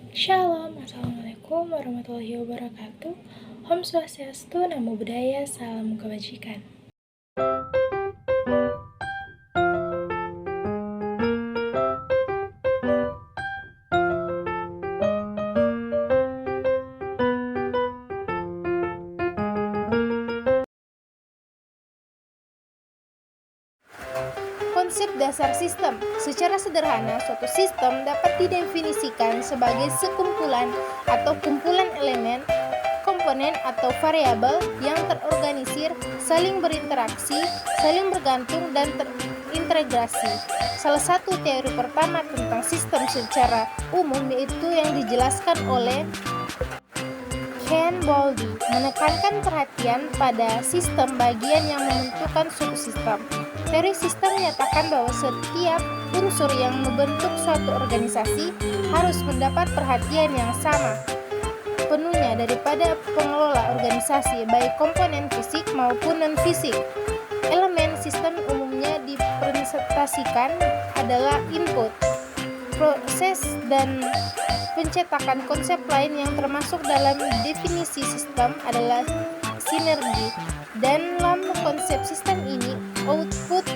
Shalom, Assalamualaikum warahmatullahi wabarakatuh. Om Swastiastu, Namo Buddhaya, Salam Kebajikan. Konsep dasar sistem. Secara sederhana, suatu sistem dapat didefinisikan sebagai sekumpulan atau kumpulan elemen, komponen atau variabel yang terorganisir, saling berinteraksi, saling bergantung, dan terintegrasi. Salah satu teori pertama tentang sistem secara umum yaitu yang dijelaskan oleh Ken Bowlby, menekankan perhatian pada sistem bagian yang membentukkan suatu sistem. Teori sistem menyatakan bahwa setiap unsur yang membentuk suatu organisasi harus mendapat perhatian yang sama penuhnya daripada pengelola organisasi, baik komponen fisik maupun non-fisik. Elemen sistem umumnya dipresentasikan adalah input, proses, dan pencetakan. Konsep lain yang termasuk dalam definisi sistem adalah sinergi. Dalam konsep sistem ini, output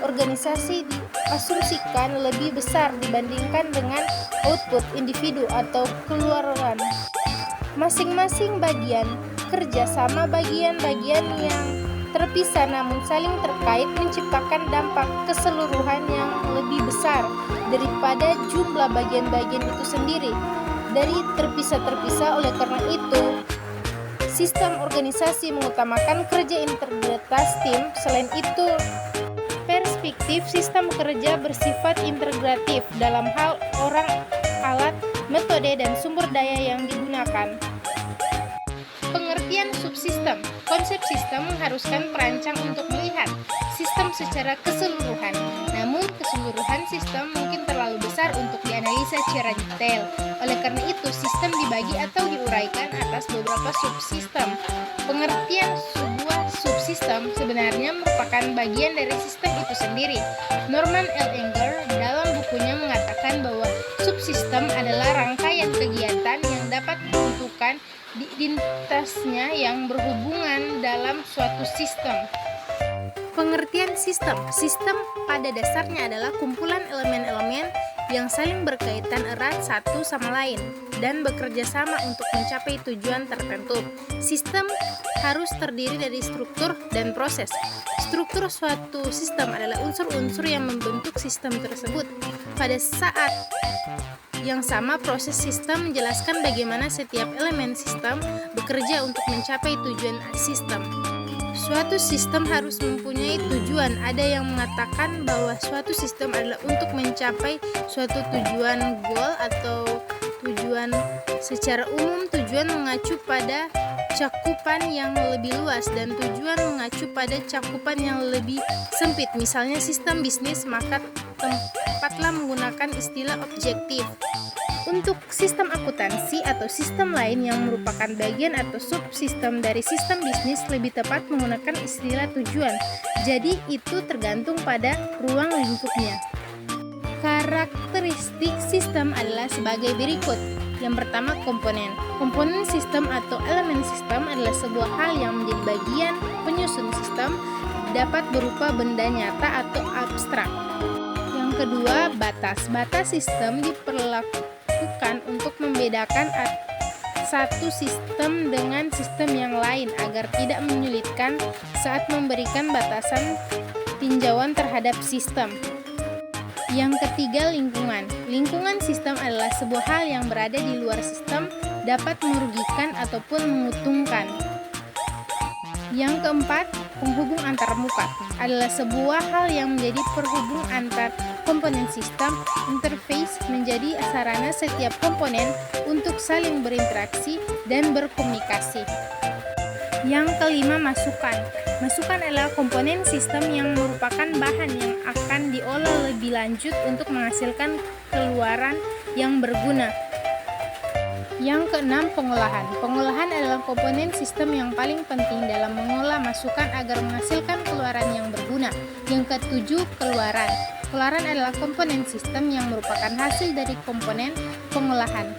organisasi diasumsikan lebih besar dibandingkan dengan output individu atau keluaran. Masing-masing bagian kerja sama bagian-bagian yang terpisah namun saling terkait menciptakan dampak keseluruhan yang lebih besar daripada jumlah bagian-bagian itu sendiri. Dari terpisah-terpisah, oleh karena itu, sistem organisasi mengutamakan kerja integritas tim. Selain itu, perspektif sistem kerja bersifat integratif dalam hal orang, alat, metode, dan sumber daya yang digunakan. Pengertian subsistem. Konsep sistem mengharuskan perancang untuk melihat sistem secara keseluruhan. Namun, keseluruhan sistem mungkin terlalu besar untuk dianalisa secara detail. Oleh karena itu, sistem dibagi atau diuraikan atas beberapa subsistem. Pengertian sebuah subsistem sebenarnya merupakan bagian dari sistem itu sendiri. Norman L. Engler dalam bukunya mengatakan bahwa subsistem adalah rangkaian kegiatan yang dapat menentukan identitasnya yang berhubungan dalam suatu sistem. Pengertian sistem. Sistem pada dasarnya adalah kumpulan elemen-elemen yang saling berkaitan erat satu sama lain dan bekerja sama untuk mencapai tujuan tertentu. Sistem harus terdiri dari struktur dan proses. Struktur suatu sistem adalah unsur-unsur yang membentuk sistem tersebut. Pada saat yang sama, proses sistem menjelaskan bagaimana setiap elemen sistem bekerja untuk mencapai tujuan sistem. Suatu sistem harus mempunyai tujuan. Ada yang mengatakan bahwa suatu sistem adalah untuk mencapai suatu tujuan goal atau tujuan. Secara umum, tujuan mengacu pada cakupan yang lebih luas dan tujuan mengacu pada cakupan yang lebih sempit. Misalnya sistem bisnis, maka tempatlah menggunakan istilah objektif. Untuk sistem akuntansi atau sistem lain yang merupakan bagian atau subsistem dari sistem bisnis, lebih tepat menggunakan istilah tujuan. Jadi itu tergantung pada ruang lingkupnya. Karakteristik sistem adalah sebagai berikut. Yang pertama, komponen. Komponen sistem atau elemen sistem adalah sebuah hal yang menjadi bagian penyusun sistem, dapat berupa benda nyata atau abstrak. Yang kedua, batas. Batas sistem diperlakukan untuk membedakan satu sistem dengan sistem yang lain agar tidak menyulitkan saat memberikan batasan tinjauan terhadap sistem. Yang ketiga, lingkungan. Lingkungan sistem adalah sebuah hal yang berada di luar sistem, dapat merugikan ataupun menguntungkan. Yang keempat, penghubung antarmuka adalah sebuah hal yang menjadi perhubung antar komponen sistem. Interface menjadi sarana setiap komponen untuk saling berinteraksi dan berkomunikasi. Yang kelima, masukan. Masukan adalah komponen sistem yang merupakan bahan yang akan diolah lebih lanjut untuk menghasilkan keluaran yang berguna. Yang keenam, pengolahan. Pengolahan adalah komponen sistem yang paling penting dalam mengolah masukan agar menghasilkan keluaran yang berguna. Yang ketujuh, keluaran. Keluaran adalah komponen sistem yang merupakan hasil dari komponen pengolahan.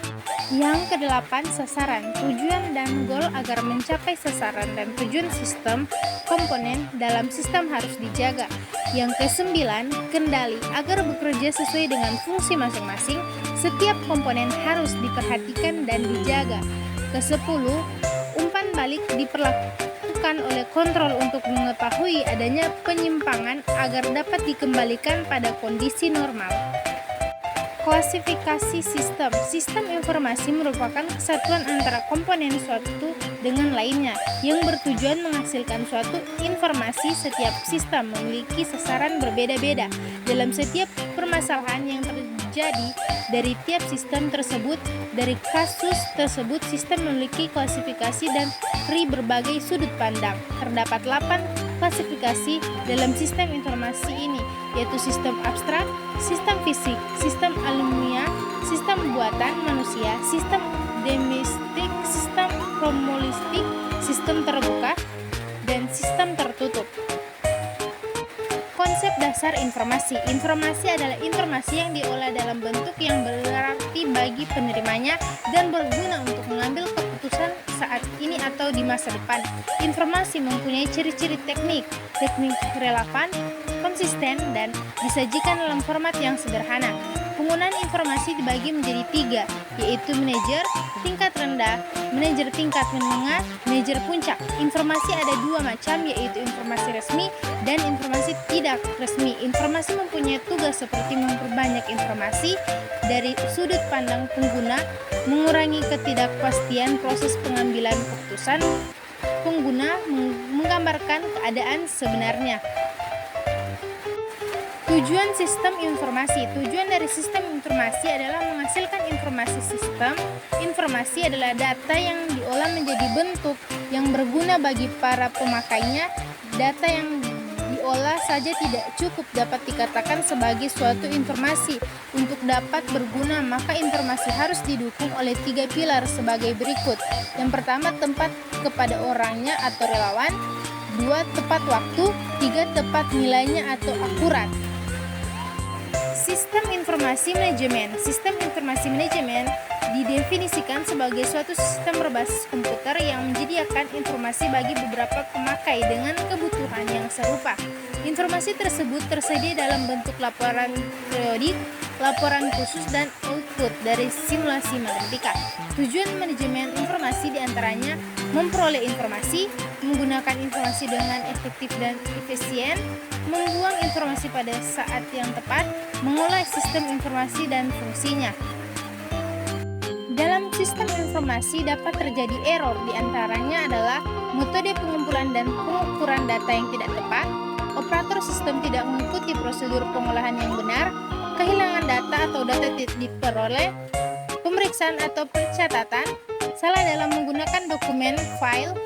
Yang kedelapan, sasaran, tujuan dan gol agar mencapai sasaran dan tujuan sistem komponen dalam sistem harus dijaga. Yang kesembilan, kendali, agar bekerja sesuai dengan fungsi masing-masing, setiap komponen harus diperhatikan dan dijaga. Kesepuluh, umpan balik diperlakukan oleh kontrol untuk mengetahui adanya penyimpangan agar dapat dikembalikan pada kondisi normal. Klasifikasi sistem. Sistem informasi merupakan kesatuan antara komponen suatu dengan lainnya yang bertujuan menghasilkan suatu informasi. Setiap sistem memiliki sasaran berbeda-beda. Dalam setiap permasalahan yang terjadi dari tiap sistem tersebut, dari kasus tersebut sistem memiliki klasifikasi dari berbagai sudut pandang. Terdapat 8 klasifikasi dalam sistem informasi ini, yaitu sistem abstrak, sistem fisik, sistem alumnia, sistem buatan manusia, sistem domestik, sistem probabilistik, sistem terbuka, dan sistem tertutup. Konsep dasar informasi. Informasi adalah informasi yang diolah dalam bentuk yang berarti bagi penerimanya dan berguna untuk mengambil keputusan saat ini atau di masa depan. Informasi mempunyai ciri-ciri teknik relevan, konsisten, dan disajikan dalam format yang sederhana. Penggunaan informasi dibagi menjadi 3, yaitu manajer tingkat rendah, manajer tingkat menengah, manajer puncak. Informasi ada 2 macam, yaitu informasi resmi dan informasi tidak resmi. Informasi mempunyai tugas seperti memperbanyak informasi dari sudut pandang pengguna, mengurangi ketidakpastian proses pengambilan keputusan pengguna, menggambarkan keadaan sebenarnya. Tujuan sistem informasi. Tujuan dari sistem informasi adalah menghasilkan informasi. Sistem informasi adalah data yang diolah menjadi bentuk yang berguna bagi para pemakainya. Data yang diolah saja tidak cukup dapat dikatakan sebagai suatu informasi. Untuk dapat berguna, maka informasi harus didukung oleh 3 pilar sebagai berikut. Yang pertama, tempat kepada orangnya atau relawan. 2, tepat waktu. 3, tepat nilainya atau akurat. Sistem informasi manajemen. Sistem informasi manajemen didefinisikan sebagai suatu sistem berbasis komputer yang menyediakan informasi bagi beberapa pemakai dengan kebutuhan yang serupa. Informasi tersebut tersedia dalam bentuk laporan periodik, laporan khusus, dan output dari simulasi matematika. Tujuan manajemen informasi diantaranya memperoleh informasi, menggunakan informasi dengan efektif dan efisien, membuang informasi pada saat yang tepat, mengolah sistem informasi dan fungsinya. Dalam sistem informasi dapat terjadi error, diantaranya adalah metode pengumpulan dan pengukuran data yang tidak tepat, operator sistem tidak mengikuti prosedur pengolahan yang benar, kehilangan data atau data tidak diperoleh, pemeriksaan atau pencatatan, salah dalam menggunakan dokumen file,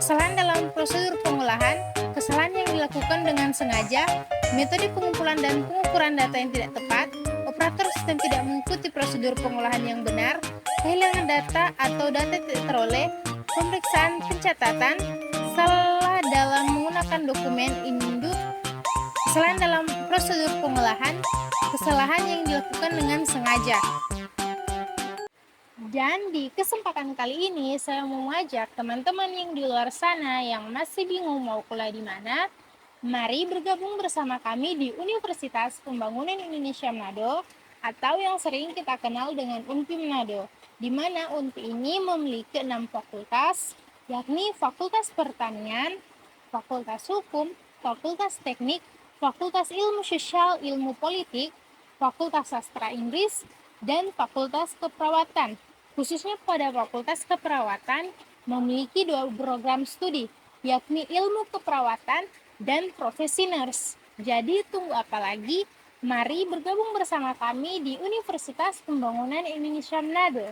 kesalahan dalam prosedur pengolahan, kesalahan yang dilakukan dengan sengaja, metode pengumpulan dan pengukuran data yang tidak tepat, operator sistem tidak mengikuti prosedur pengolahan yang benar, kehilangan data atau data tidak teroleh, pemeriksaan pencatatan, salah dalam menggunakan dokumen induk, kesalahan dalam prosedur pengolahan, kesalahan yang dilakukan dengan sengaja. Dan di kesempatan kali ini saya mau mengajak teman-teman yang di luar sana yang masih bingung mau kuliah di mana, mari bergabung bersama kami di Universitas Pembangunan Indonesia Manado atau yang sering kita kenal dengan UNPI Manado, di mana UNPI ini memiliki 6 fakultas, yakni Fakultas Pertanian, Fakultas Hukum, Fakultas Teknik, Fakultas Ilmu Sosial, Ilmu Politik, Fakultas Sastra Inggris, dan Fakultas Keperawatan. Khususnya pada Fakultas Keperawatan memiliki 2 program studi, yakni Ilmu Keperawatan dan Profesi Nurse. Jadi tunggu apa lagi? Mari bergabung bersama kami di Universitas Pembangunan Indonesia Manado.